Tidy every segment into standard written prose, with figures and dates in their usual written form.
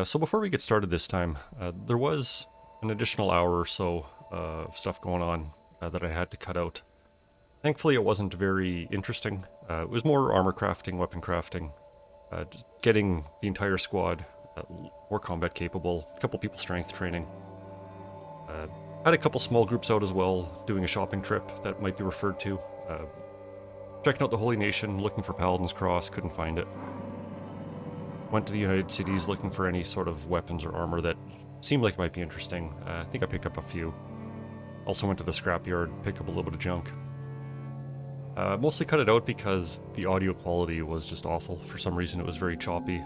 So before we get started this time, there was an additional hour or so of stuff going on that I had to cut out. Thankfully, it wasn't very interesting. It was more armor crafting, weapon crafting, just getting the entire squad more combat capable, a couple people strength training. Had a couple small groups out as well, doing a shopping trip that might be referred to. Checking out the Holy Nation, looking for Paladin's Cross, couldn't find it. Went to the United Cities looking for any sort of weapons or armor that seemed like it might be interesting. I think I picked up a few. Also went to the scrapyard, picked up a little bit of junk. Mostly cut it out because the audio quality was just awful. For some reason it was very choppy.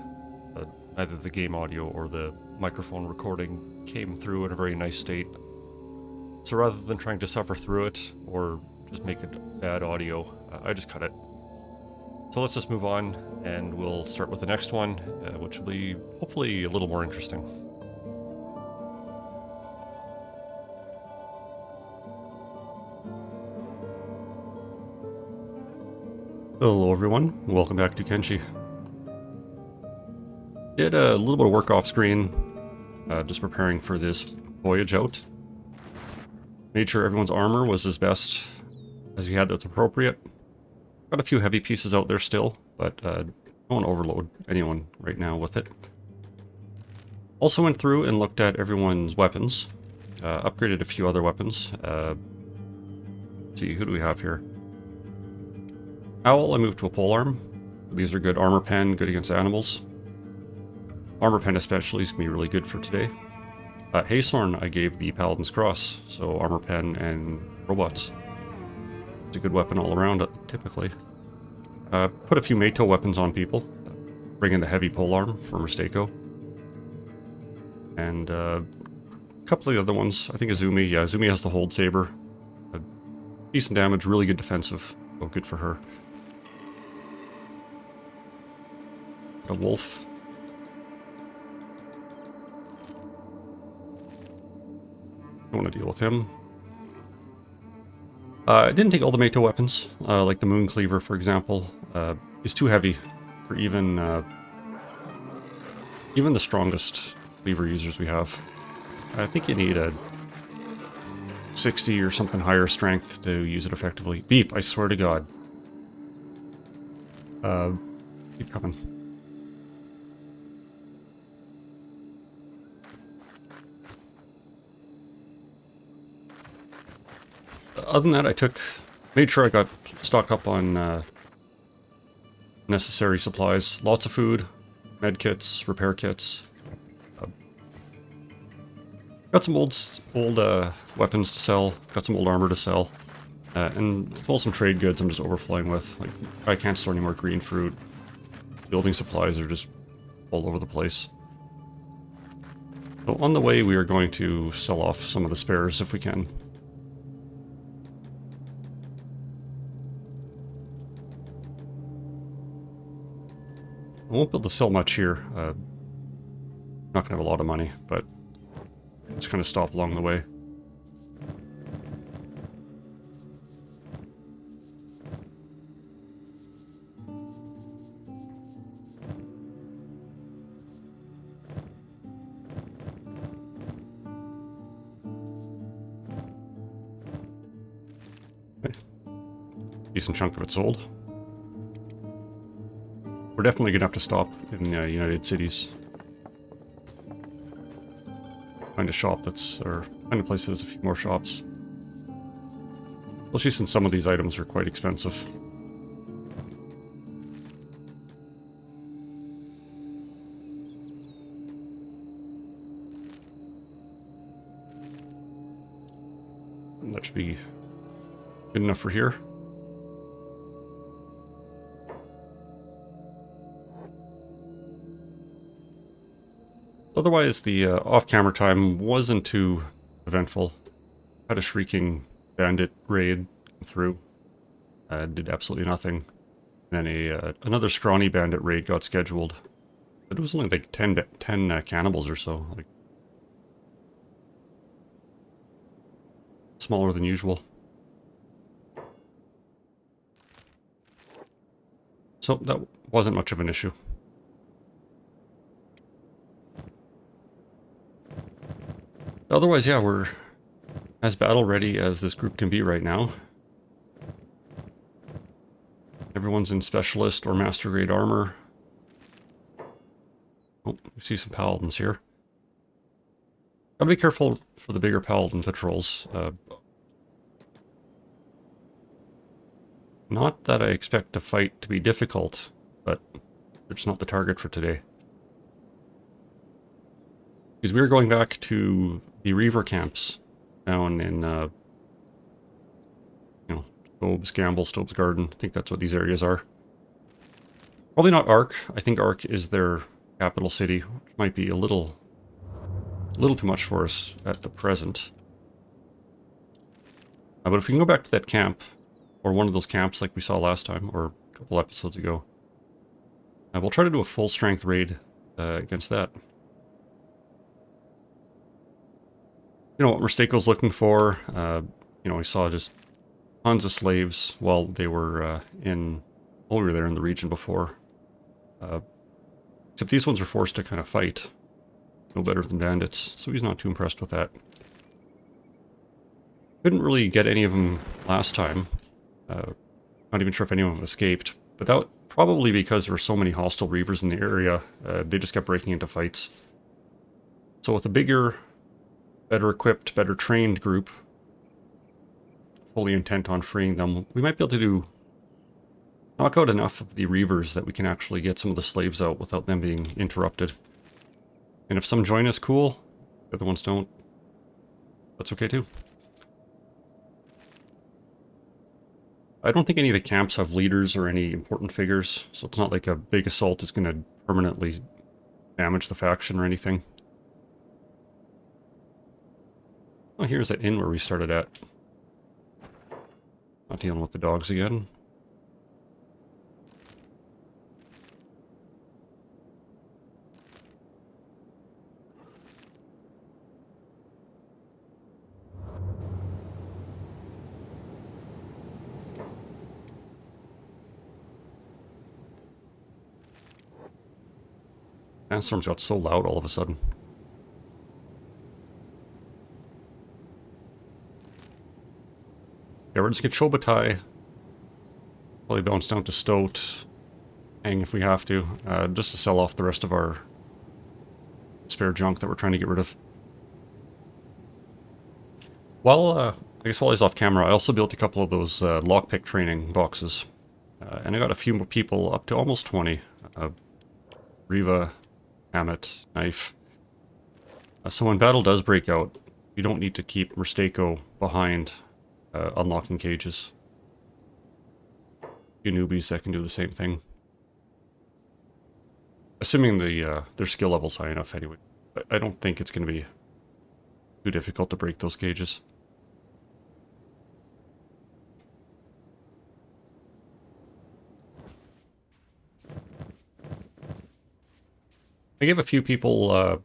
Either the game audio or the microphone recording came through in a very nice state. So rather than trying to suffer through it or just make it bad audio, I just cut it. So let's just move on, and we'll start with the next one, which will be hopefully a little more interesting. Hello everyone, welcome back to Kenshi. Did a little bit of work off screen, just preparing for this voyage out. Made sure everyone's armor was as best as you had that's appropriate. Got a few heavy pieces out there still, but don't overload anyone right now with it. Also went through and looked at everyone's weapons. Upgraded a few other weapons. Let's see, who do we have here? Owl, I moved to a polearm. These are good armor pen, good against animals. Armor pen especially is going to be really good for today. Haysorn, I gave the Paladin's Cross, so armor pen and robots. It's a good weapon all around, typically. Put a few Meito weapons on people. Bring in the heavy polearm for Mistako. And a couple of the other ones. I think Izumi. Yeah, Izumi has the hold saber. Decent damage, really good defensive. Oh, good for her. A wolf. Don't want to deal with him. I didn't take all the Meito weapons, like the Moon Cleaver, for example. Is too heavy for even the strongest cleaver users we have. I think you need a 60 or something higher strength to use it effectively. Beep, I swear to God. Keep coming. Other than that, made sure I got stocked up on necessary supplies. Lots of food, med kits, repair kits. Got some old weapons to sell. Got some old armor to sell. And as well some trade goods I'm just overflowing with. Like, I can't store any more green fruit. Building supplies are just all over the place. So on the way, we are going to sell off some of the spares if we can. I won't be able to sell much here. Not going to have a lot of money, but it's going to stop along the way. Okay. Decent chunk of it sold. We're definitely going to have to stop in United Cities. Find a shop or find a place that has a few more shops. Especially since some of these items are quite expensive. And that should be good enough for here. Otherwise, the off-camera time wasn't too eventful. Had a shrieking bandit raid through. Did absolutely nothing. And then another scrawny bandit raid got scheduled. But it was only like 10 cannibals or so. Like, smaller than usual. So that wasn't much of an issue. Otherwise, yeah, we're as battle ready as this group can be right now. Everyone's in specialist or master grade armor. Oh, we see some paladins here. Gotta be careful for the bigger paladin patrols. Not that I expect the fight to be difficult, but it's not the target for today. Because we are going back to the Reaver camps down in, Stobes, Gamble, Stobes Garden. I think that's what these areas are. Probably not Ark. I think Ark is their capital city, which might be a little too much for us at the present. But if we can go back to that camp, or one of those camps like we saw last time, or a couple episodes ago, we'll try to do a full strength raid against that. You know what Mistako's looking for. We saw just tons of slaves while they were while we were there in the region before. Except these ones are forced to kind of fight. No better than bandits, so he's not too impressed with that. Couldn't really get any of them last time. Not even sure if any of them escaped. But that probably because there were so many hostile Reavers in the area, they just kept breaking into fights. So with a bigger, better equipped, better trained group, fully intent on freeing them, we might be able to knock out enough of the Reavers that we can actually get some of the slaves out without them being interrupted. And if some join us, cool. The other ones don't. That's okay too. I don't think any of the camps have leaders or any important figures, so it's not like a big assault is going to permanently damage the faction or anything. Oh, here's that inn where we started at. Not dealing with the dogs again. Sandstorms got so loud all of a sudden. Yeah, we're just gonna get Chobatai. Probably bounce down to Stoat. Hang if we have to. Just to sell off the rest of our spare junk that we're trying to get rid of. While I guess while he's off camera, I also built a couple of those lockpick training boxes. And I got a few more people, up to almost 20. Riva, Hammett, Knife. So when battle does break out, you don't need to keep Mistako behind unlocking cages. You newbies that can do the same thing. Assuming their skill level's high enough anyway. I don't think it's going to be too difficult to break those cages. I gave a few people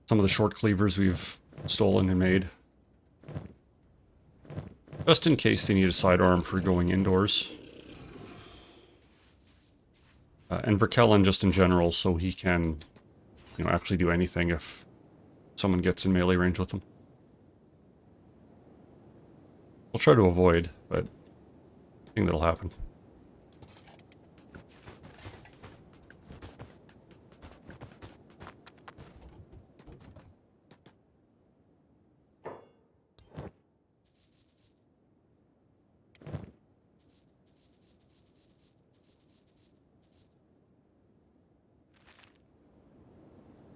some of the short cleavers we've stolen and made. Just in case they need a sidearm for going indoors. And Verkellen just in general, so he can, actually do anything if someone gets in melee range with him. We'll try to avoid, but I think that'll happen.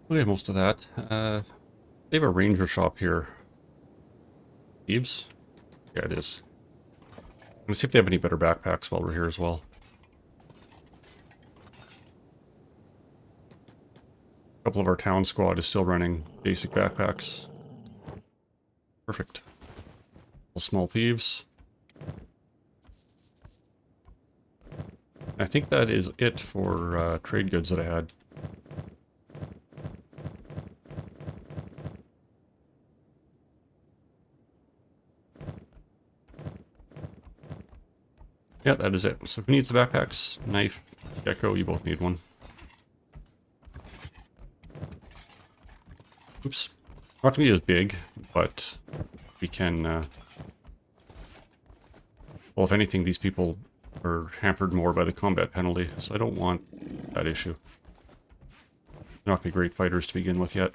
We have most of that. They have a ranger shop here. Thieves? Yeah, it is. I'm gonna see if they have any better backpacks while we're here as well. A couple of our town squad is still running basic backpacks. Perfect. Small thieves. I think that is it for trade goods that I had. Yeah, that is it. So who needs the backpacks? Knife, Gecko, you both need one. Oops. Not to be as big, but we can, well, if anything, these people are hampered more by the combat penalty, so I don't want that issue. They're not going to be great fighters to begin with yet. I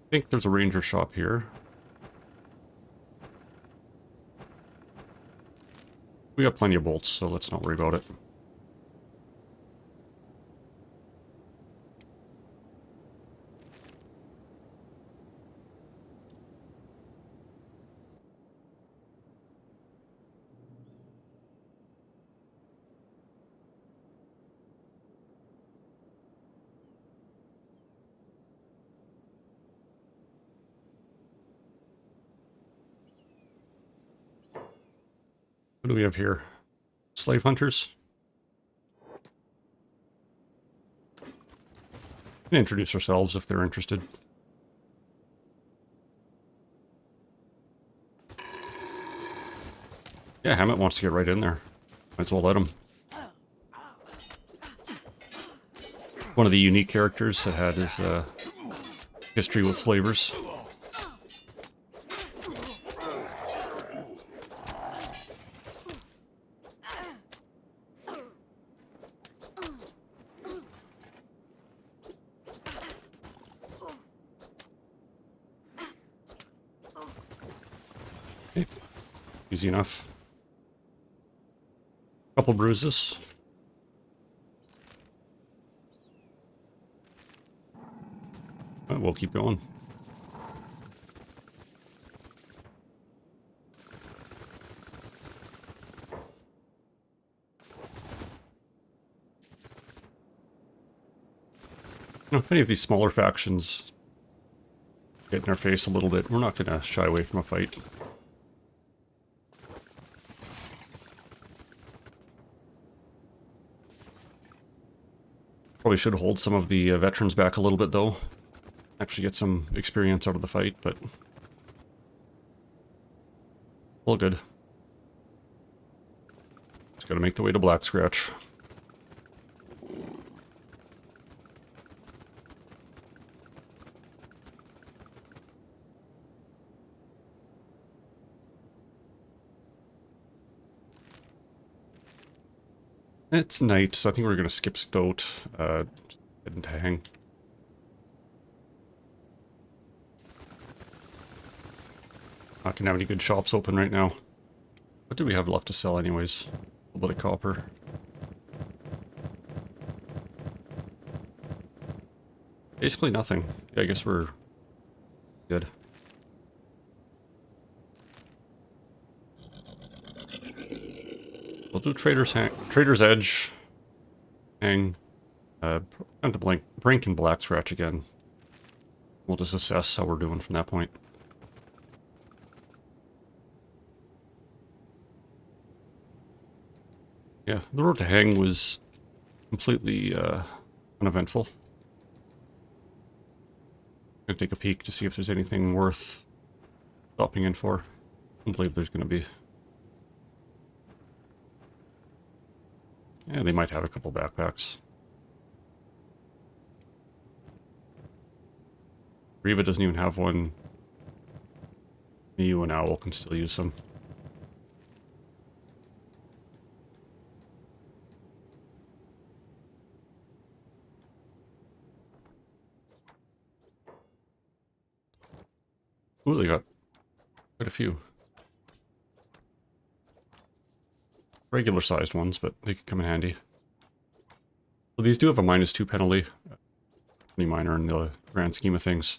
think there's a ranger shop here. We got plenty of bolts, so let's not worry about it. What do we have here? Slave hunters? We can introduce ourselves if they're interested. Yeah, Hammett wants to get right in there. Might as well let him. One of the unique characters that had his history with slavers. Okay. Easy enough. Couple bruises. We'll keep going. You know, if any of these smaller factions get in our face a little bit, we're not going to shy away from a fight. Probably should hold some of the veterans back a little bit, though. Actually get some experience out of the fight, but all good. Just gotta make the way to Black Scratch. It's night, so I think we're gonna skip Stoat, head into Hang. Not gonna have any good shops open right now. What do we have left to sell anyways? A little bit of copper. Basically nothing. Yeah, I guess we're good. We'll do Trader's Edge. Hang. Time to Brink and Black Scratch again. We'll just assess how we're doing from that point. Yeah, the road to Hang was completely uneventful. Gonna take a peek to see if there's anything worth stopping in for. I don't believe there's gonna be. Yeah, they might have a couple backpacks. Reaver doesn't even have one. You and Owl can still use some. Ooh, they got quite a few. Regular sized ones, but they could come in handy. So these do have a -2 penalty. Pretty minor in the grand scheme of things.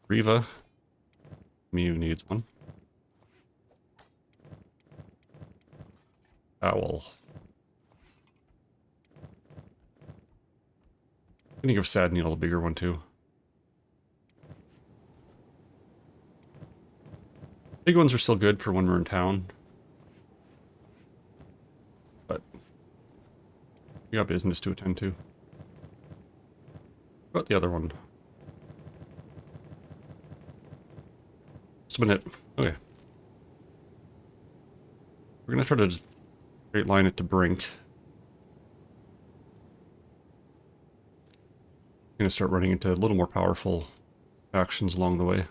Reaver. Mew needs one. Owl. I'm gonna give Sad Needle a bigger one too. Big ones are still good for when we're in town. But we got business to attend to. What about the other one? Just a minute. Okay. We're gonna try to just straight line it to Brink. going to start running into a little more powerful factions along the way.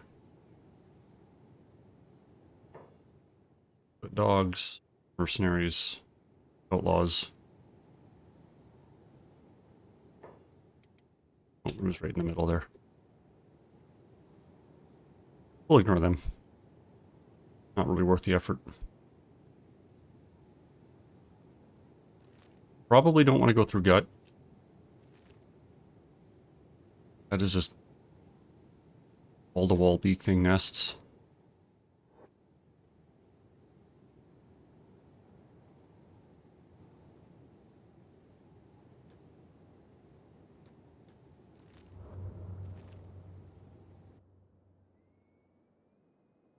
But dogs, mercenaries, outlaws. Oh, Rue's right in the middle there. We'll ignore them. Not really worth the effort. Probably don't want to go through gut. That is just wall-to-wall beak thing nests.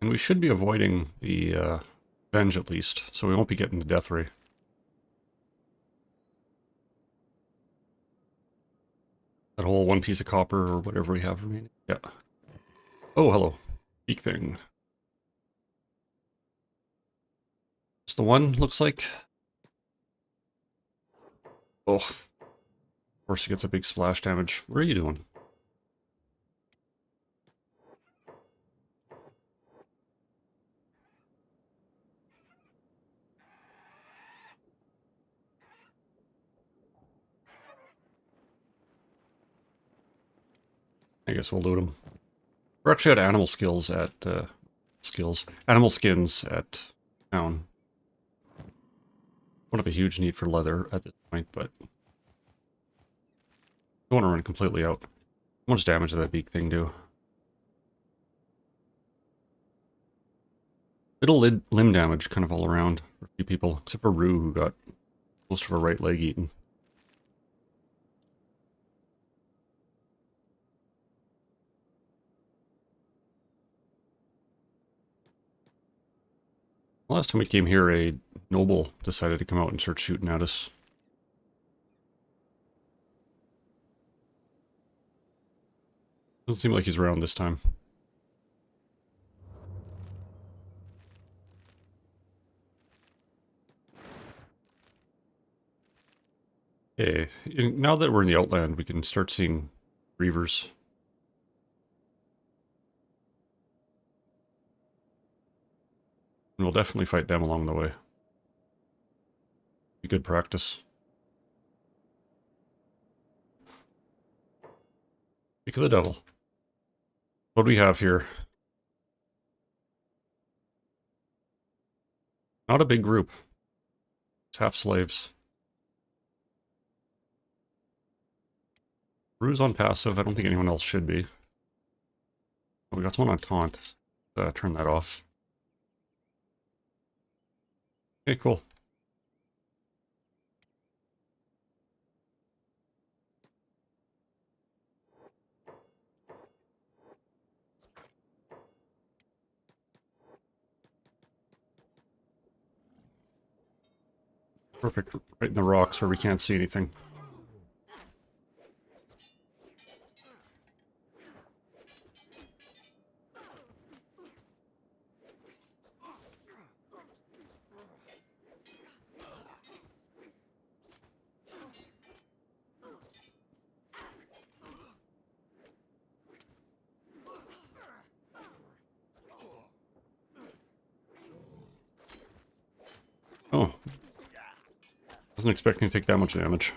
And we should be avoiding the Venge at least, so we won't be getting the death ray. That whole one piece of copper or whatever we have remaining. Yeah. Oh, hello. Beak thing. It's the one, looks like. Oh. Of course he gets a big splash damage. What are you doing? I guess we'll loot him. We're actually at animal skills at, animal skins at town. Don't have a huge need for leather at this point, but don't want to run completely out. How much damage did that beak thing do? Little limb damage kind of all around for a few people, except for Rue, who got most of her right leg eaten. Last time we came here, a noble decided to come out and start shooting at us. Doesn't seem like he's around this time. Okay, now that we're in the Outland, we can start seeing Reavers. And we'll definitely fight them along the way. Be good practice. Speak of the devil. What do we have here? Not a big group. It's half slaves. Rue's on passive. I don't think anyone else should be. Oh, we got someone on taunt. Turn that off. Okay, cool. Perfect. Right in the rocks where we can't see anything. Oh. Wasn't expecting to take that much damage.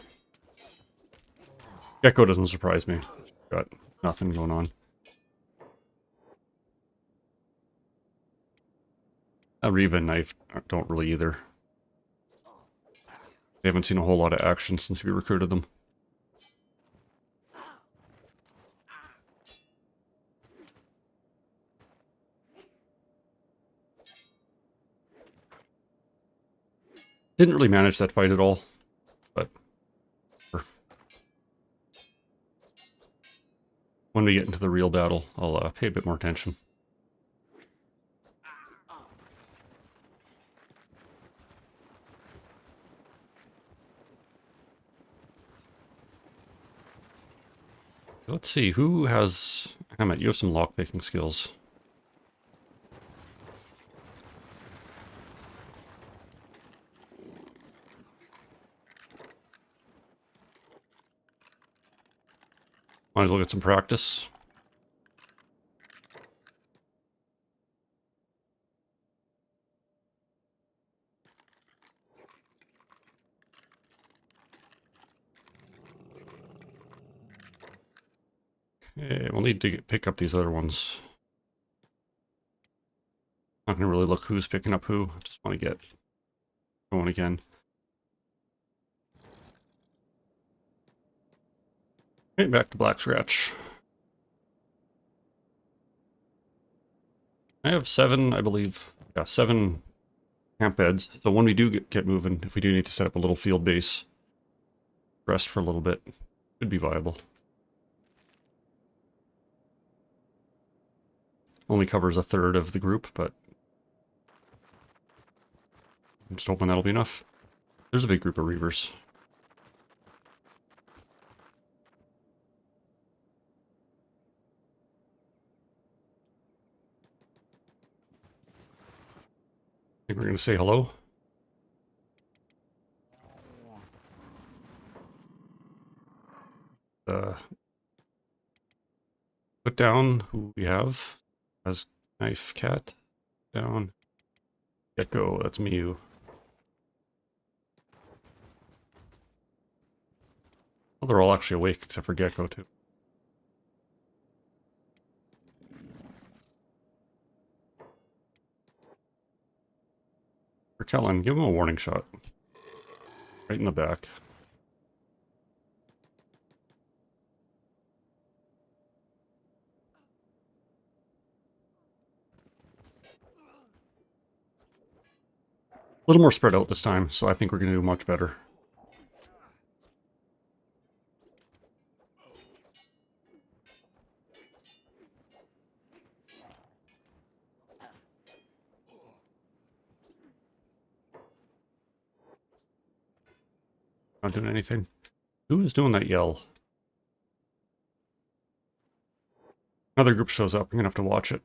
Gecko doesn't surprise me. Got nothing going on. A Reaver and Knife don't really either. They haven't seen a whole lot of action since we recruited them. Didn't really manage that fight at all, but when we get into the real battle, I'll pay a bit more attention. Let's see, who has... Hammett, you have some lockpicking skills. Might as well get some practice. Yeah, we'll need to pick up these other ones. Not gonna really look who's picking up who. Just want to get going again. Okay, back to Black Scratch. I have 7, I believe. Yeah, 7 camp beds. So when we do get moving, if we do need to set up a little field base, rest for a little bit, could be viable. Only covers a third of the group, but I'm just hoping that'll be enough. There's a big group of Reavers. I think we're going to say hello. Put down who we have as knife cat. Down. Gecko, that's Mew. Well, they're all actually awake except for Gecko too. For Kellen, give him a warning shot. Right in the back. A little more spread out this time, so I think we're going to do much better. Not doing anything. Who's doing that yell? Another group shows up. I'm going to have to watch it.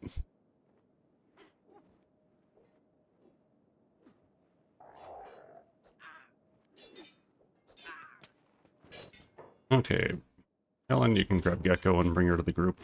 Okay. Helen, you can grab Gecko and bring her to the group.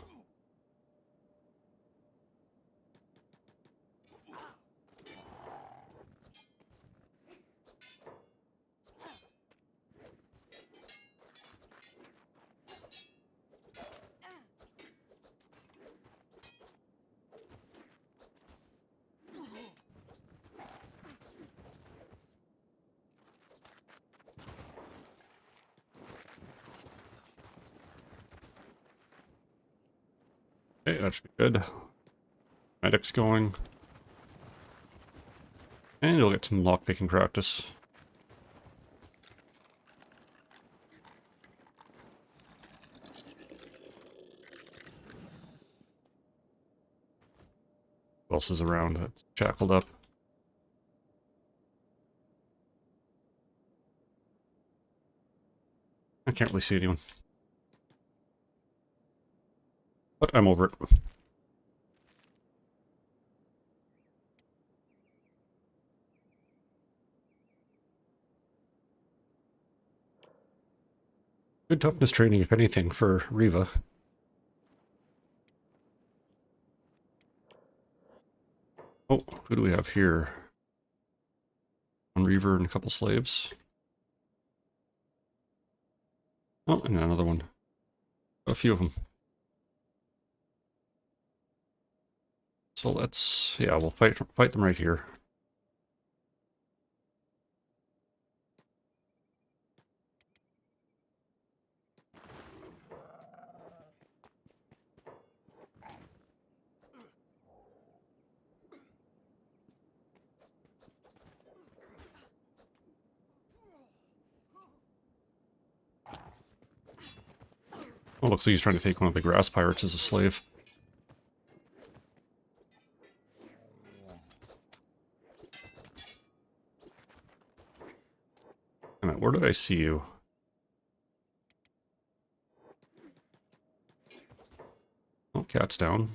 Okay, that should be good. Medic's going. And you'll get some lockpicking practice. Who else is around that's shackled up? I can't really see anyone. But I'm over it. Good toughness training, if anything, for Riva. Oh, who do we have here? One Reaver and a couple slaves. Oh, and another one. A few of them. So let's, yeah, we'll fight them right here. Oh, looks like he's trying to take one of the grass pirates as a slave. Where did I see you? Oh, cat's down.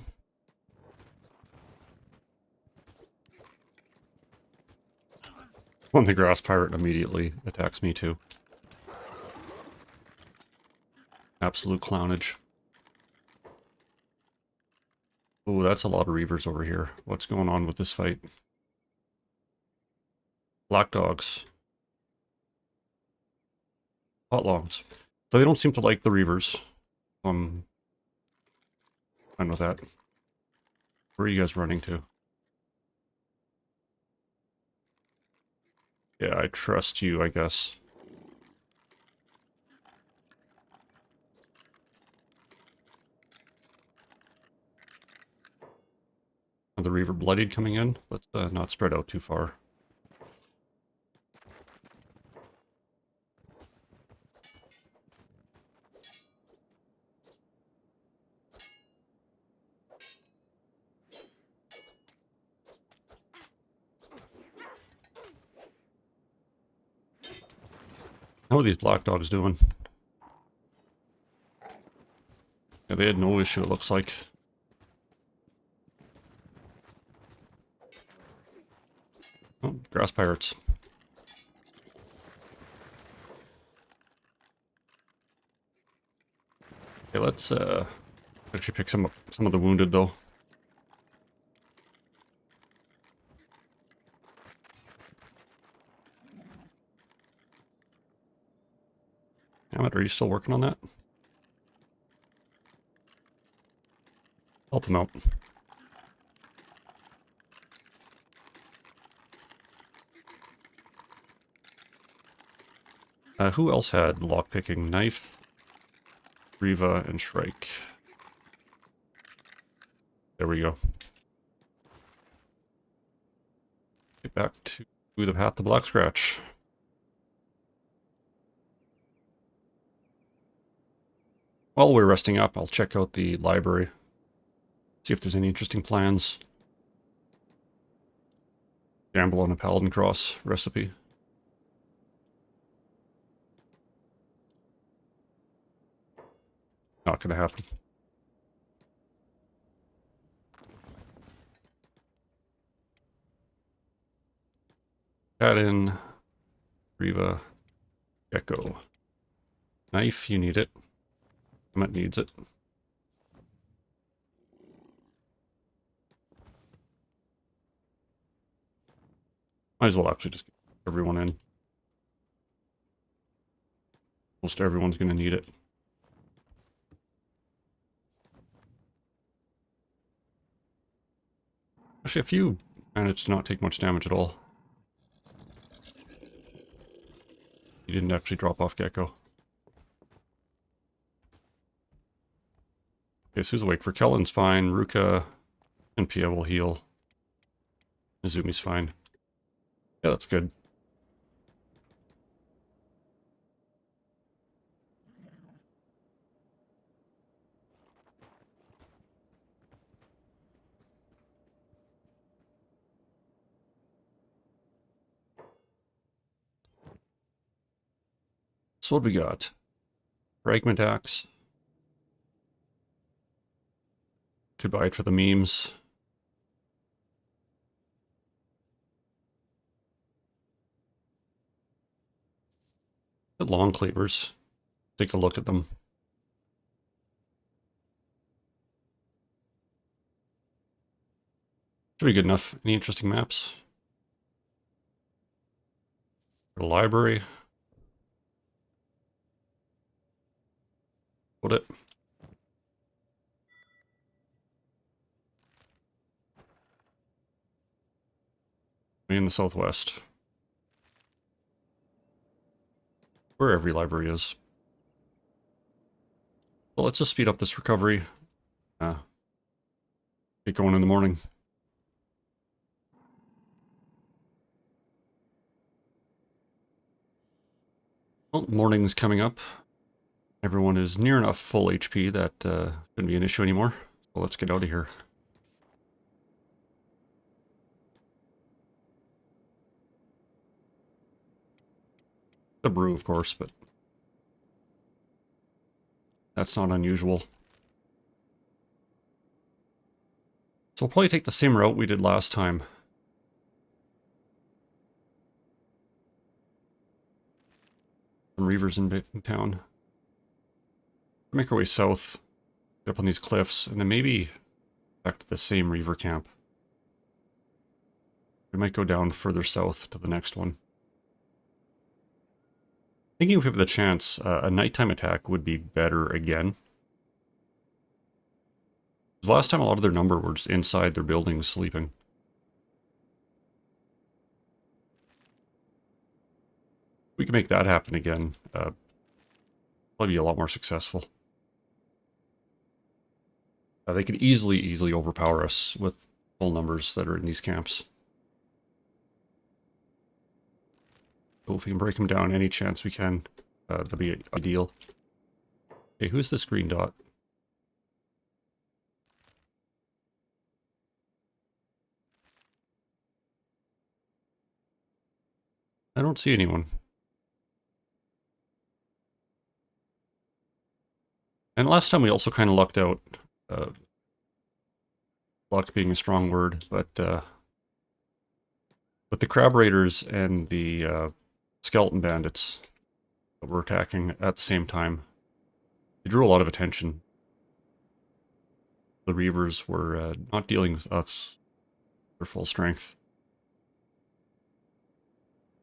One, the grass pirate immediately attacks me too. Absolute clownage. Oh, that's a lot of Reavers over here. What's going on with this fight? Black dogs. Hot logs. So they don't seem to like the Reavers. I'm fine with that. Where are you guys running to? Yeah, I trust you, I guess. Are the Reaver bloodied coming in? Let's not spread out too far. How are these black dogs doing? Yeah, they had no issue, it looks like. Oh, grass pirates. Okay, let's actually pick some of the wounded though. Hammett, are you still working on that? Help him out. Who else had lockpicking? Knife, Riva, and Shrike. There we go. Get back to the path to Black Scratch. While we're resting up, I'll check out the library. See if there's any interesting plans. Gamble on a Paladin Cross recipe. Not gonna happen. Add in Riva, Gecko. Knife, you need it. Emmett needs it. Might as well actually just get everyone in. Most everyone's gonna need it. Actually, a few managed to not take much damage at all. He didn't actually drop off Gecko. Okay, so who's awake? For Kellen's fine. Ruka and Pia will heal. Izumi's fine. Yeah, that's good. So what we got? Fragment Axe. Could buy it for the memes. The long cleavers. Take a look at them. Should be good enough. Any interesting maps? The library. Put it. In the southwest. Where every library is. Well, let's just speed up this recovery. Get going in the morning. Well, morning's coming up. Everyone is near enough full HP that shouldn't be an issue anymore. So let's get out of here. The brew, of course, but that's not unusual. So we'll probably take the same route we did last time. Some Reavers in town. Make our way south, up on these cliffs, and then maybe back to the same Reaver camp. We might go down further south to the next one. Thinking if we have the chance, a nighttime attack would be better again. Because last time a lot of their number were just inside their buildings sleeping. We can make that happen again. Probably be a lot more successful. They could easily overpower us with full numbers that are in these camps. So if we can break them down any chance we can, that'd be ideal. Okay, who's this green dot? I don't see anyone. And last time we also kind of lucked out. Luck being a strong word, but with the crab raiders and the skeleton bandits that were attacking at the same time, they drew a lot of attention. The Reavers were not dealing with us their full strength.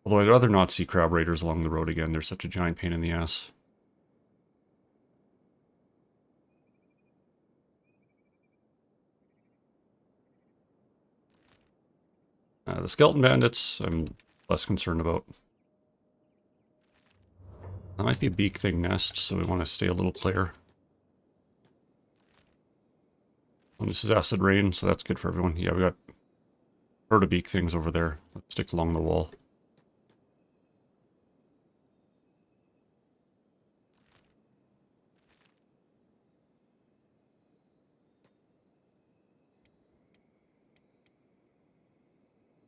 Although I'd rather not see crab raiders along the road again. They're such a giant pain in the ass. The skeleton bandits, I'm less concerned about. That might be a beak thing nest, so we want to stay a little clear. And this is acid rain, so that's good for everyone. Yeah, we got a herd of beak things over there. Let's stick along the wall.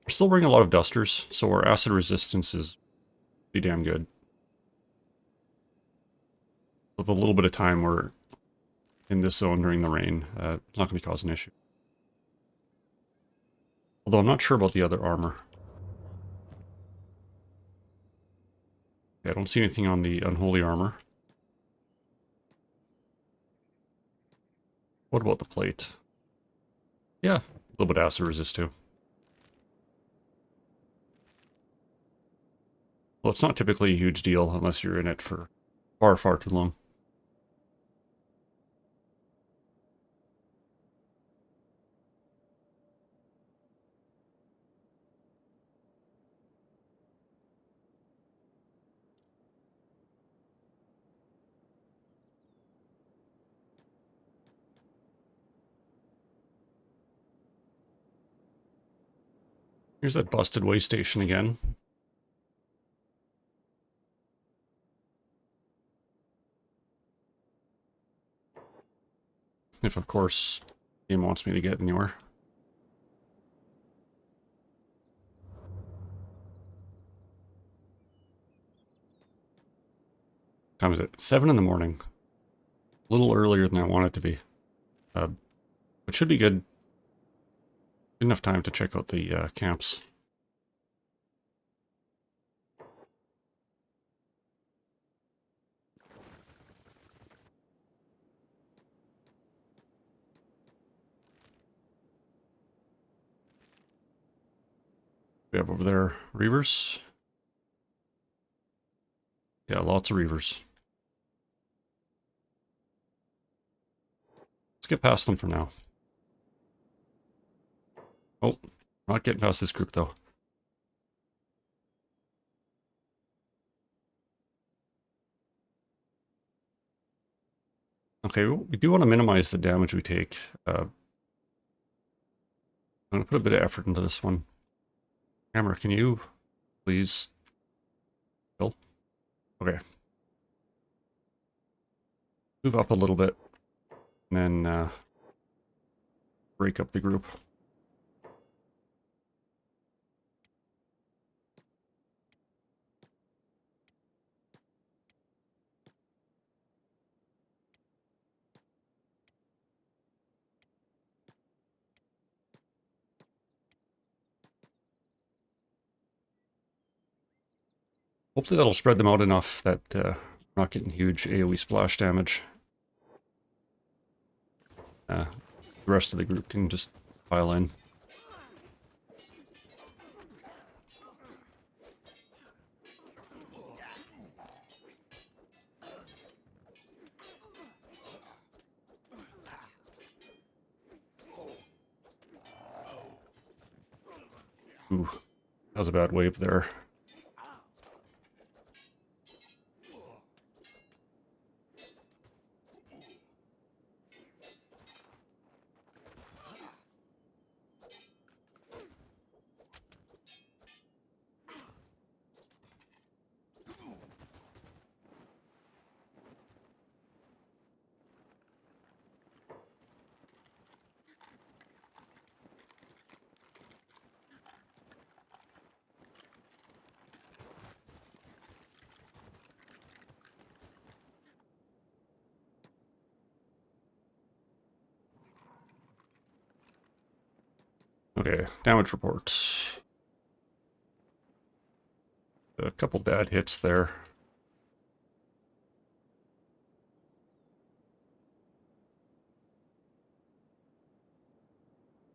We're still bringing a lot of dusters, so our acid resistance is pretty damn good. With a little bit of time, we're in this zone during the rain. It's not going to cause an issue. Although I'm not sure about the other armor. Yeah, I don't see anything on the unholy armor. What about the plate? Yeah, a little bit of acid resist too. Well, it's not typically a huge deal unless you're in it for far too long. Here's that busted way station again. If, of course, the game wants me to get anywhere. What time is it? 7 in the morning. A little earlier than I want it to be. But should be good. Good enough time to check out the camps. We have over there Reavers. Yeah, lots of Reavers. Let's get past them for now. Oh, not getting past this group though. Okay, we do want to minimize the damage we take. I'm going to put a bit of effort into this one. Camera, can you please kill? Okay. Move up a little bit, and then break up the group. Hopefully that'll spread them out enough that we're not getting huge AoE splash damage. The rest of the group can just pile in. Ooh, that was a bad wave there. Okay, damage reports. A couple bad hits there.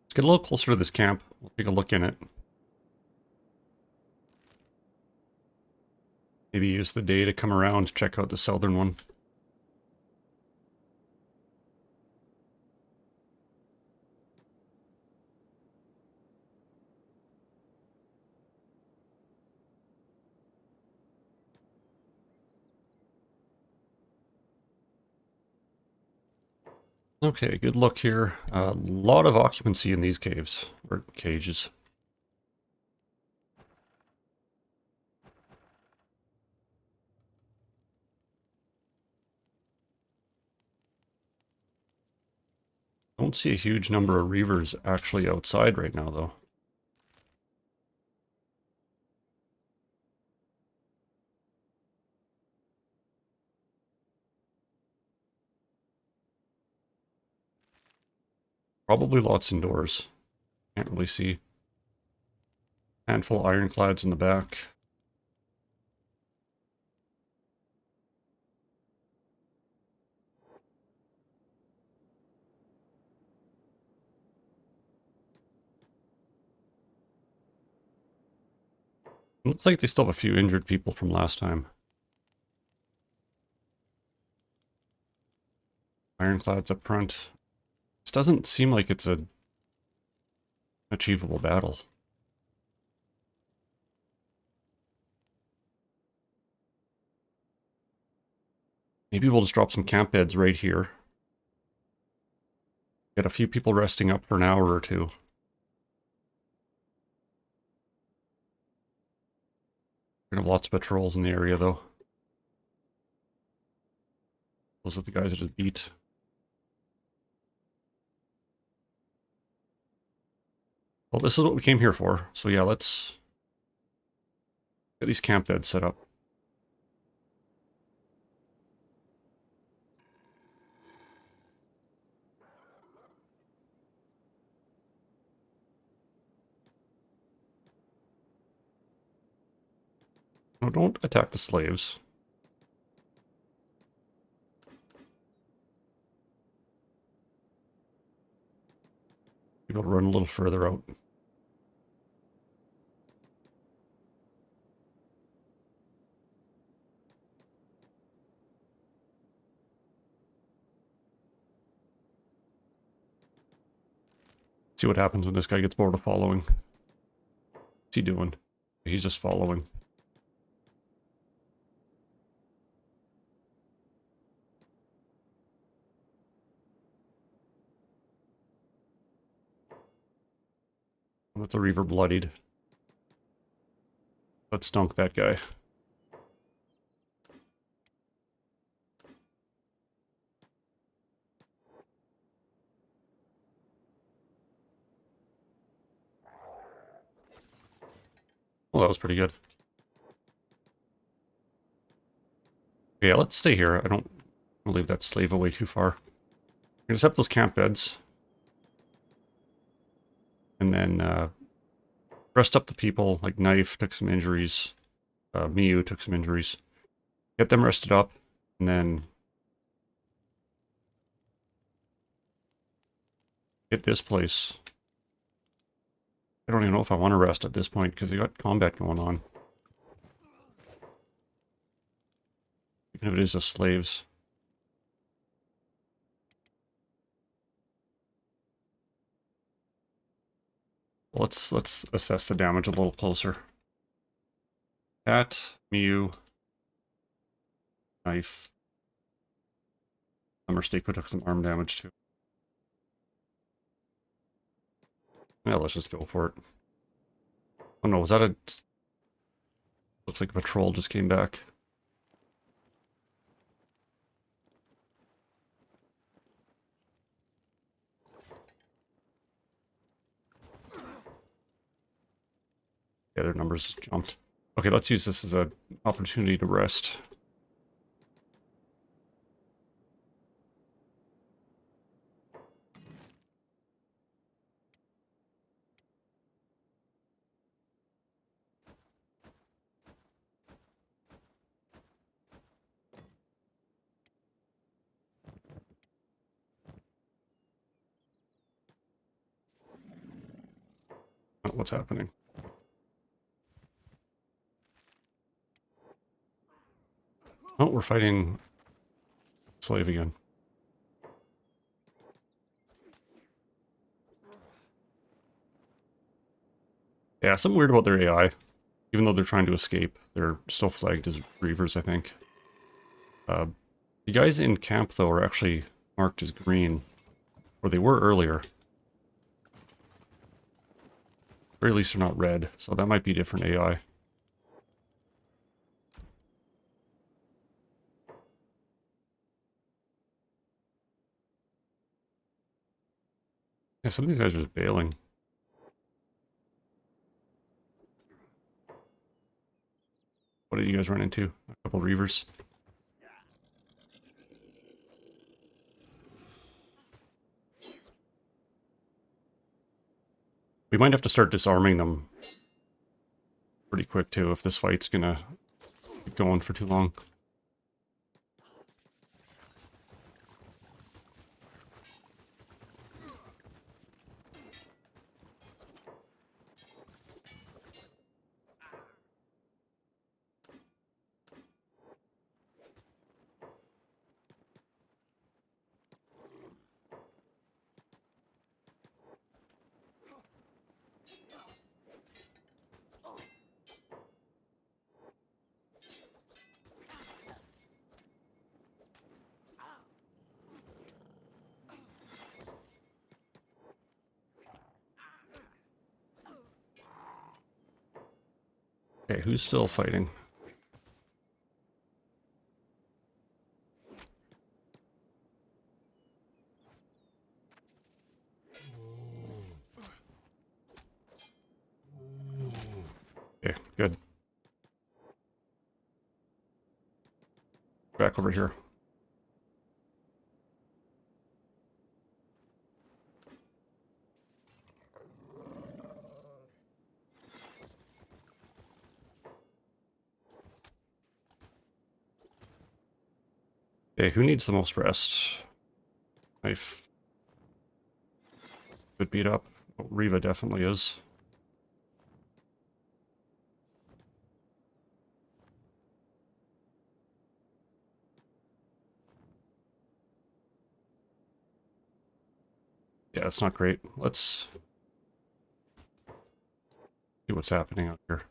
Let's get a little closer to this camp. We'll take a look in it. Maybe use the day to come around to check out the southern one. Okay, good luck here. A lot of occupancy in these caves, or cages. Don't see a huge number of Reavers actually outside right now, though. Probably lots indoors. Can't really see. Handful of ironclads in the back. Looks like they still have a few injured people from last time. Ironclads up front. This doesn't seem like it's a achievable battle. Maybe we'll just drop some camp beds right here. Get a few people resting up for an hour or two. We're gonna have lots of patrols in the area, though. Those are the guys that just beat. Well, this is what we came here for. So yeah, let's get these camp beds set up. No, don't attack the slaves. Maybe I'll run a little further out. See what happens when this guy gets bored of following. What's he doing? He's just following. That's a Reaver bloodied. Let's dunk that guy. Well, that was pretty good. Yeah, let's stay here. I don't want to leave that slave away too far. We're gonna set up those camp beds. And then rest up the people, like Knife took some injuries. Miyu took some injuries. Get them rested up, and then hit this place. I don't even know if I want to rest at this point because they got combat going on. Even if it is just slaves. Let's assess the damage a little closer. Cat, Mew, knife. Summer Steak took some arm damage too. Yeah, let's just go for it. Oh no, was that a... Looks like a patrol just came back. Yeah, their numbers just jumped. Okay, let's use this as an opportunity to rest. Oh, what's happening? Oh, we're fighting slave again. Yeah, something weird about their AI. Even though they're trying to escape, they're still flagged as Reavers, I think. The guys in camp, though, are actually marked as green. Or they were earlier. At the very least, they're not red, so that might be different AI. Yeah, some of these guys are just bailing. What did you guys run into? A couple Reavers. We might have to start disarming them pretty quick, too, if this fight's gonna keep going for too long. Okay, who's still fighting? Okay, good. Back over here. Okay, who needs the most rest? Knife. Bit beat up. Oh, Riva definitely is. Yeah, it's not great. Let's see what's happening out here.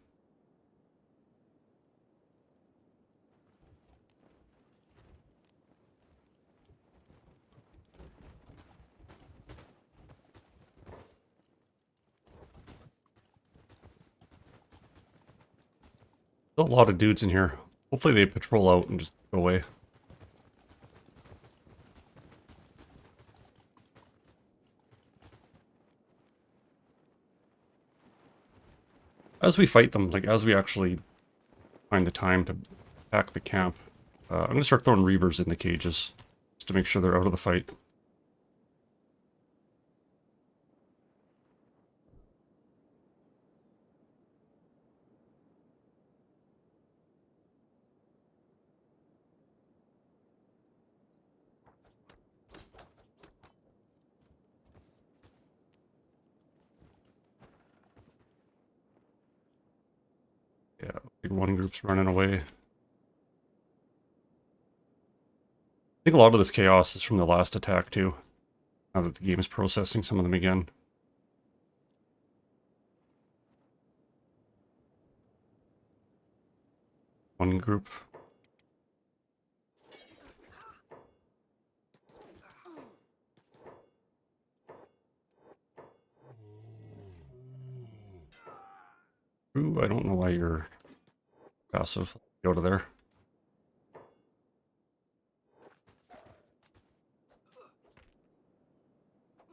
Still a lot of dudes in here. Hopefully they patrol out and just go away. As we fight them, like as we actually find the time to pack the camp, I'm gonna start throwing Reavers in the cages just to make sure they're out of the fight. Big one group's running away. I think a lot of this chaos is from the last attack too, now that the game is processing some of them again. One group. Ooh, I don't know why you're passive. Go to there.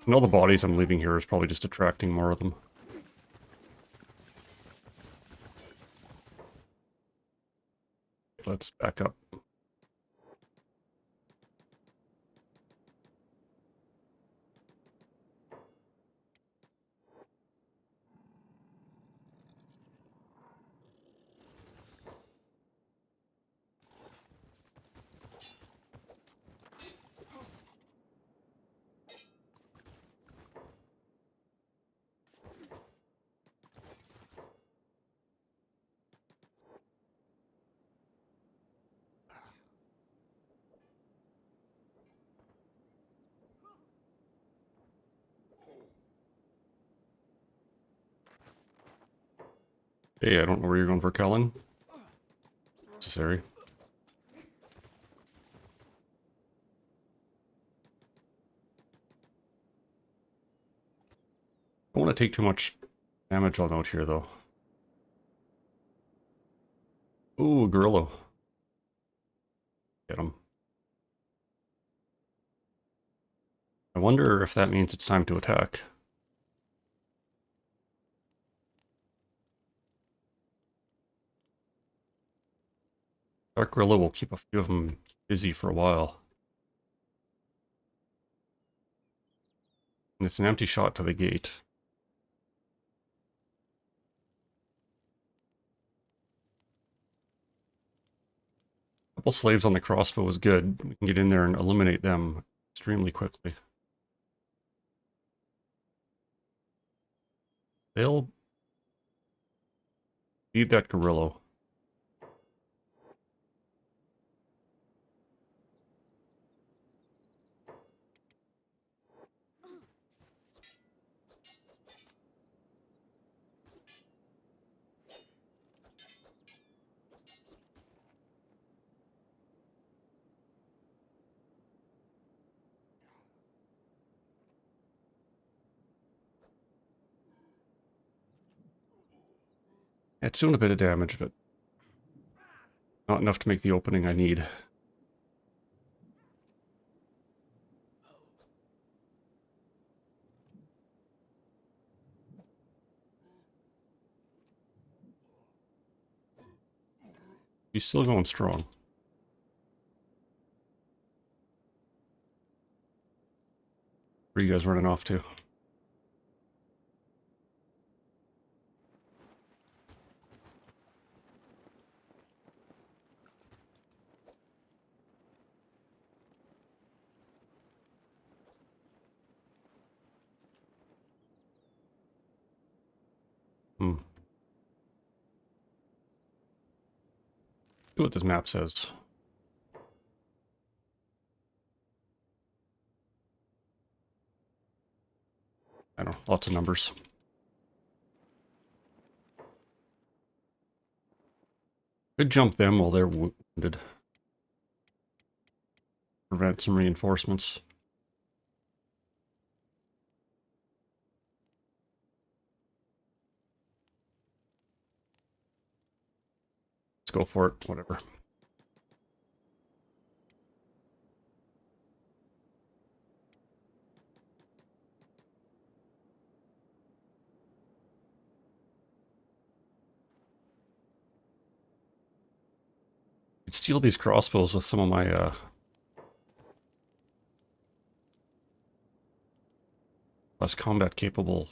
And all the bodies I'm leaving here is probably just attracting more of them. Let's back up. Hey, I don't know where you're going for, Kellen. Necessary. I don't want to take too much damage on out here, though. Ooh, gorilla. Get him. I wonder if that means it's time to attack. Dark gorilla will keep a few of them busy for a while. And it's an empty shot to the gate. Couple slaves on the crossbow is good. We can get in there and eliminate them extremely quickly. They'll beat that gorilla. It's doing a bit of damage, but not enough to make the opening I need. He's still going strong. Where are you guys running off to? Hmm. See what this map says. I don't know, lots of numbers. Could jump them while they're wounded. Prevent some reinforcements. Let's go for it, whatever. Could steal these crossbows with some of my less combat capable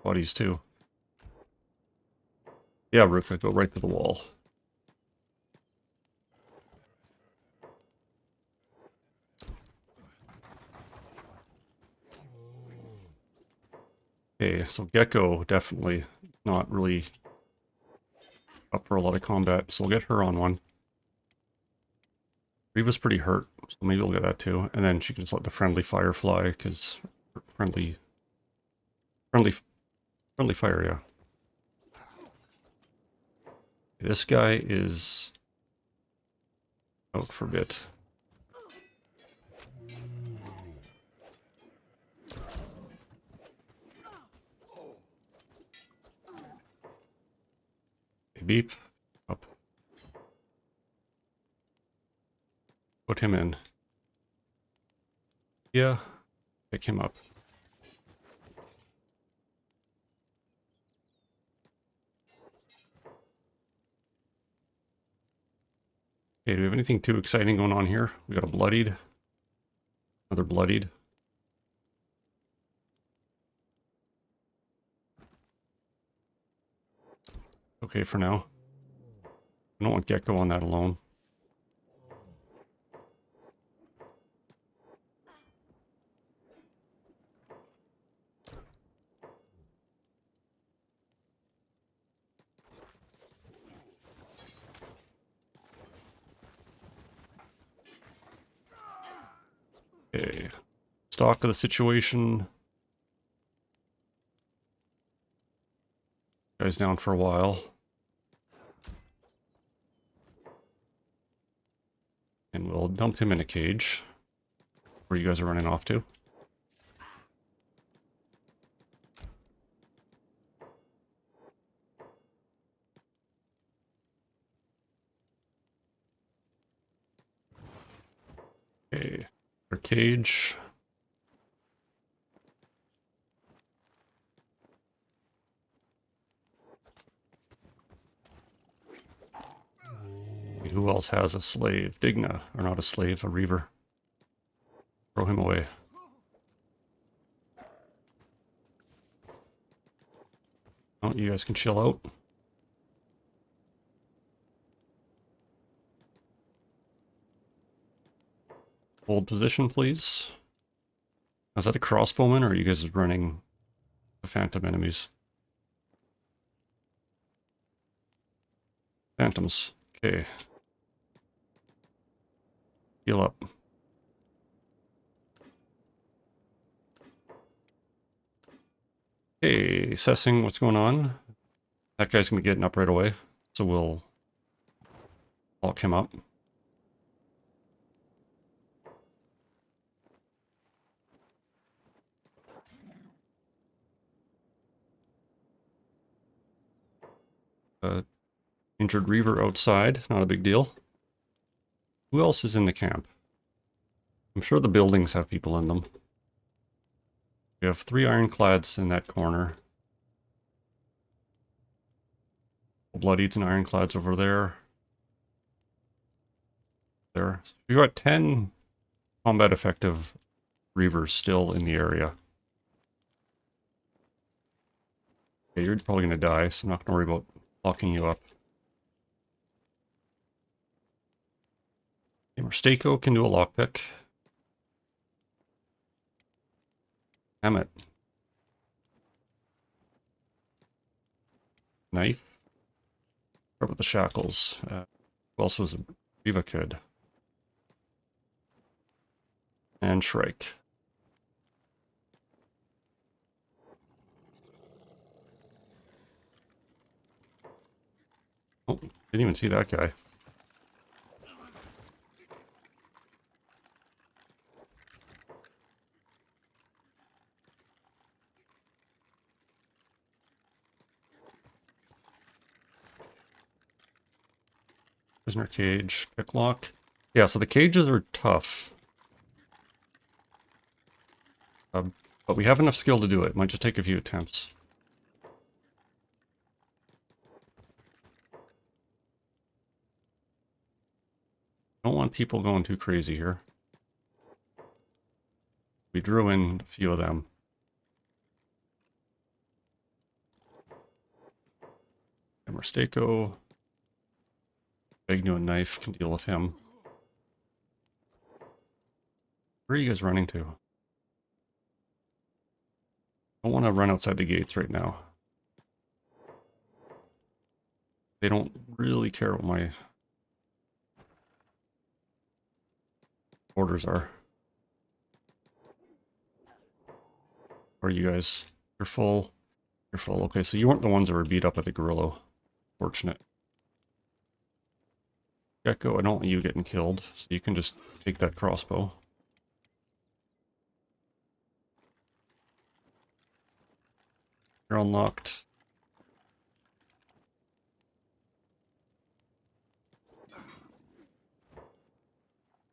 bodies too. Yeah, Ruka, go right to the wall. Okay, so Gecko definitely not really up for a lot of combat, so we'll get her on one. Reva's pretty hurt, so maybe we'll get that too. And then she can just let the friendly fire fly, because friendly fire, yeah. This guy is out for a bit. Beep. Up. Put him in. Yeah. Pick him up. Okay, do we have anything too exciting going on here? We got a bloodied. Another bloodied. Okay for now. I don't want Gecko on that alone. Okay. Stock of the situation. Guy's down for a while. And we'll dump him in a cage. Where you guys are running off to. Okay. Our cage. Who else has a slave? Digna. Or not a slave, a Reaver. Throw him away. Oh, you guys can chill out. Hold position, please. Is that a crossbowman, or are you guys running the phantom enemies? Phantoms. Okay. Heal up. Okay, assessing what's going on. That guy's gonna be getting up right away, so we'll lock him up. Injured Reaver outside, not a big deal. Who else is in the camp? I'm sure the buildings have people in them. We have 3 ironclads in that corner. Bloodieds and ironclads over there. There. We've got 10 combat effective Reavers still in the area. Okay, you're probably going to die, so I'm not going to worry about locking you up. Okay, Mistako can do a lockpick. Damn it. Knife. What about the shackles? Who else was a Reaver kid? And Shrike. Oh, didn't even see that guy. Prisoner cage, picklock. Yeah, so the cages are tough. But we have enough skill to do it. Might just take a few attempts. Don't want people going too crazy here. We drew in a few of them. And Mistako. Big new knife can deal with him. Where are you guys running to? I don't want to run outside the gates right now. They don't really care what my orders are. Or you guys? You're full. You're full. Okay, so you weren't the ones that were beat up at the gorilla. Fortunate. Gecko, I don't want you getting killed, so you can just take that crossbow. You're unlocked.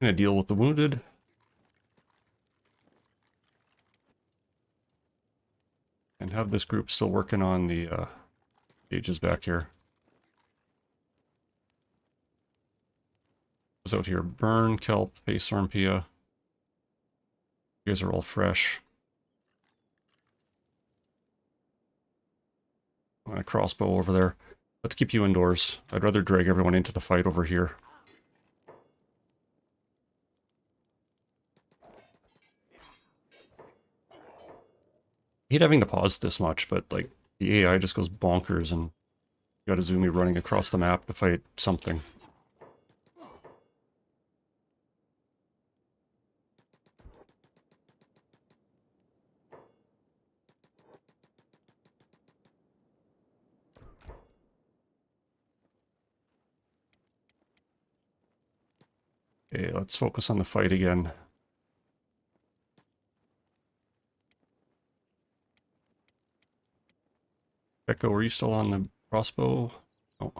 Gonna deal with the wounded. And have this group still working on the cages back here. What's out here? Burn, kelp, face armpia. You guys are all fresh. And a crossbow over there. Let's keep you indoors. I'd rather drag everyone into the fight over here. I hate having to pause this much, but like the AI just goes bonkers and you gotta zoom me running across the map to fight something. Okay, let's focus on the fight again. Echo, were you still on the crossbow? Oh.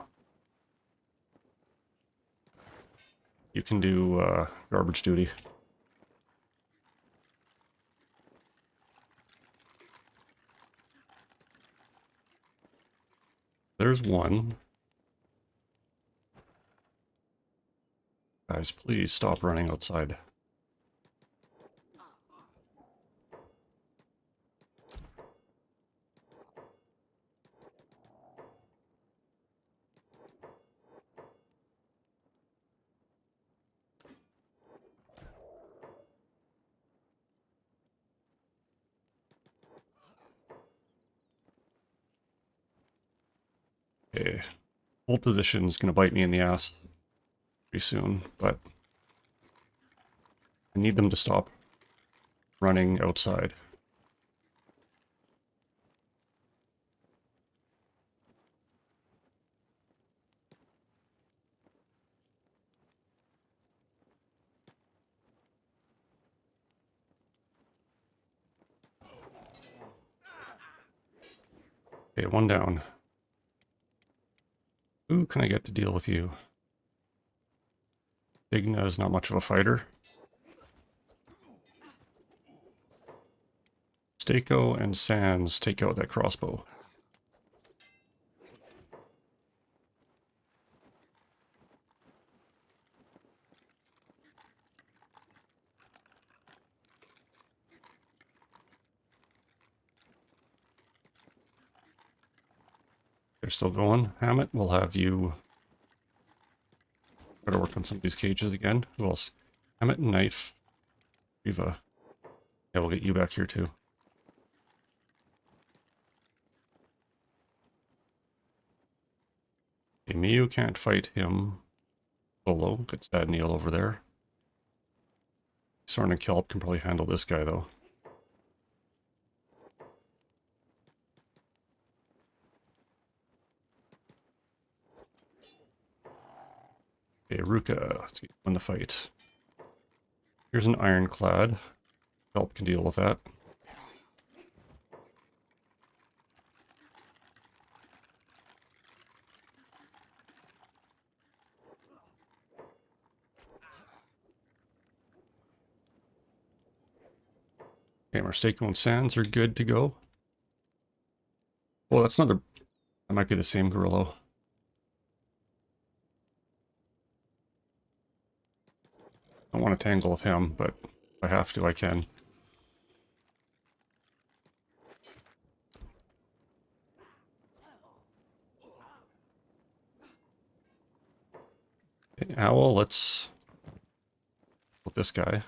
You can do garbage duty. There's one. Guys, please stop running outside. Okay. Hold position is going to bite me in the ass pretty soon, but I need them to stop running outside. Okay, one down. Who can I get to deal with you? Igna is not much of a fighter. Stako and Sans take out that crossbow. They're still going. Hammett, we'll have you try to work on some of these cages again. Who else? Hammett, Knife, Reaver. Yeah, we'll get you back here too. Okay, Miyu can't fight him solo. Get Sad Neil over there. Sorn and Kelp can probably handle this guy though. Okay, Ruka, let's win the fight. Here's an ironclad. Kelp can deal with that. Okay, Marstako and Sans are good to go. Well, that's another... That might be the same gorilla. I don't want to tangle with him, but if I have to, I can. Okay, Owl, let's... with this guy.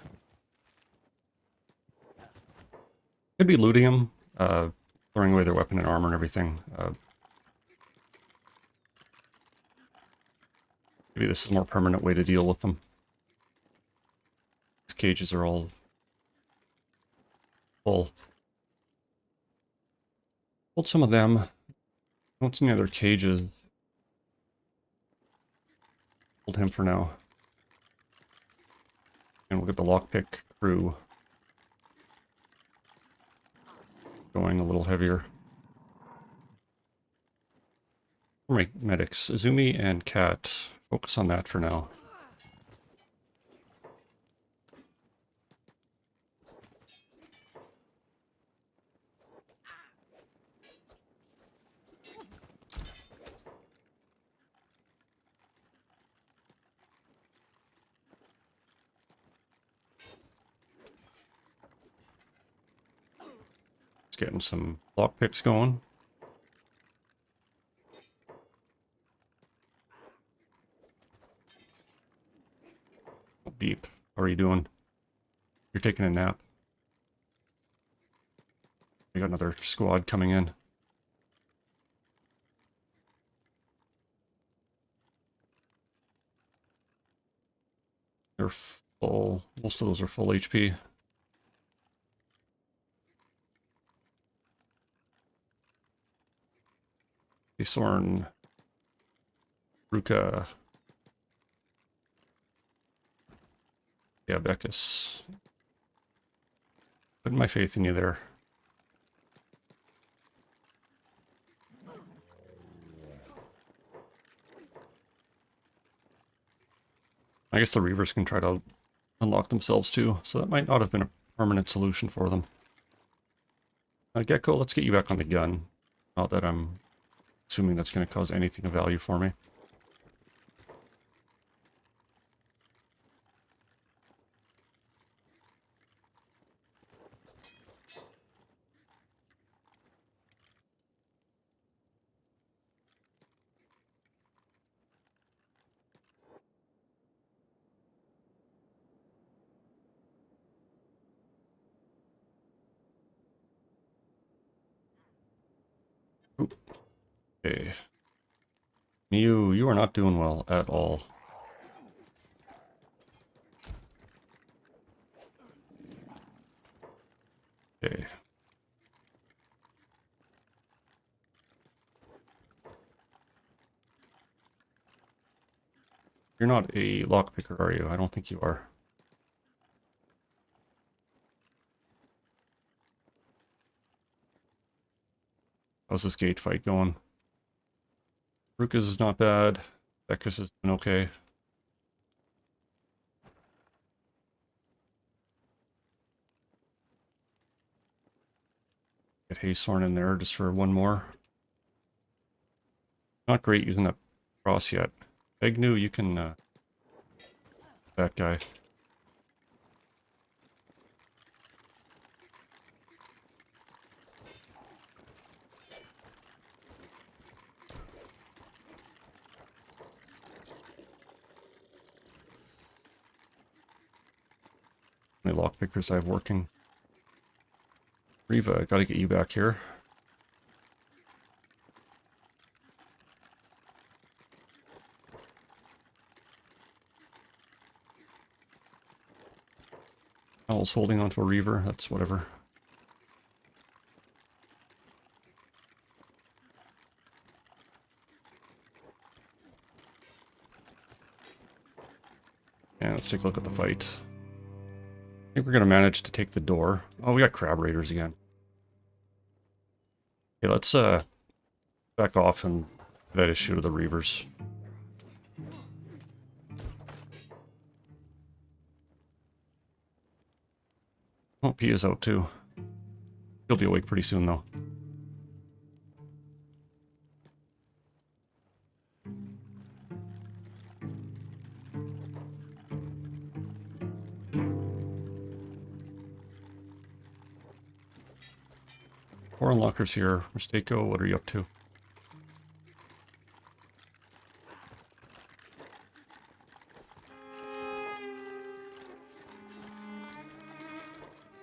Could be looting him, throwing away their weapon and armor and everything. Maybe this is a more permanent way to deal with them. These cages are all full. Hold some of them. Don't see any other cages. Hold him for now. And we'll get the lockpick crew going a little heavier. Alright, medics. Izumi and Kat. Focus on that for now. Just getting some lockpicks going. Beep. How are you doing? You're taking a nap. We got another squad coming in. They're full. Most of those are full HP. Sorn. Ruka. Yeah, Beckus. Putting my faith in you there. I guess the Reavers can try to unlock themselves too, so that might not have been a permanent solution for them. Gecko, let's get you back on the gun. Not that I'm assuming that's going to cause anything of value for me. Oop. Okay. You are not doing well at all. Okay. You're not a lockpicker, are you? I don't think you are. How's this gate fight going? Ruka's is not bad. Beckus is doing okay. Get Haysorn in there just for one more. Not great using that cross yet. Egnu, you can that guy. How many lockpickers I have working? Riva, I gotta get you back here. Owl's holding onto a Reaver, that's whatever. And let's take a look at the fight. I think we're gonna manage to take the door. Oh, we got crab raiders again. Okay, let's back off and that issue to the Reavers. Oh, P is out too. He'll be awake pretty soon though. Four unlockers here. Mistako, what are you up to?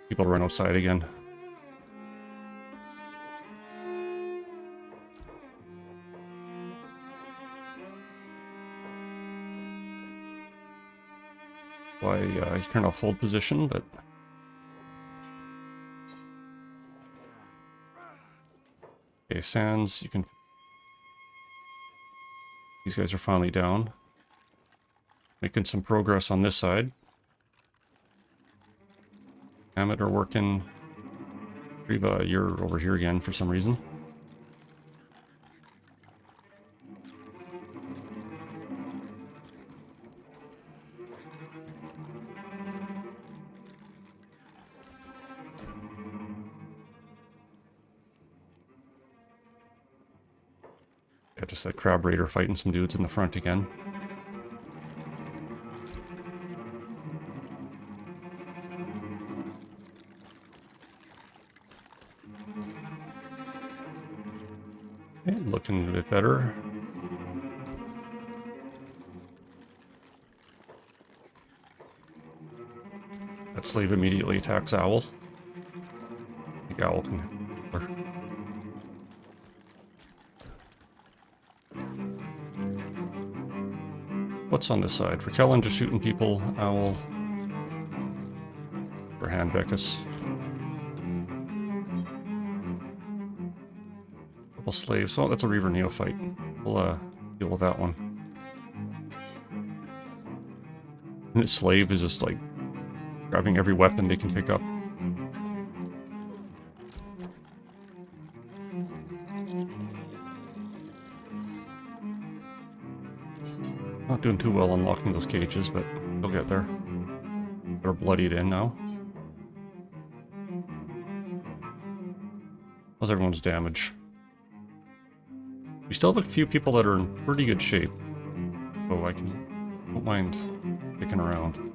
People run outside again. why you kind of hold position, but okay, Sands, you can. These guys are finally down. Making some progress on this side. Hammett are working. Reba, you're over here again for some reason. Yeah, just that Crab Raider fighting some dudes in the front again. Okay, looking a bit better. That slave immediately attacks Owl. I think Owl can hit her. What's on this side? For Kellen just shooting people, Owl. For Handbeckus. Couple slaves. Oh, that's a Reaver neophyte. We'll deal with that one. And this slave is just like grabbing every weapon they can pick up. Not doing too well unlocking those cages, but they'll get there. They're bloodied in now. How's everyone's damage? We still have a few people that are in pretty good shape. So I don't mind sticking around.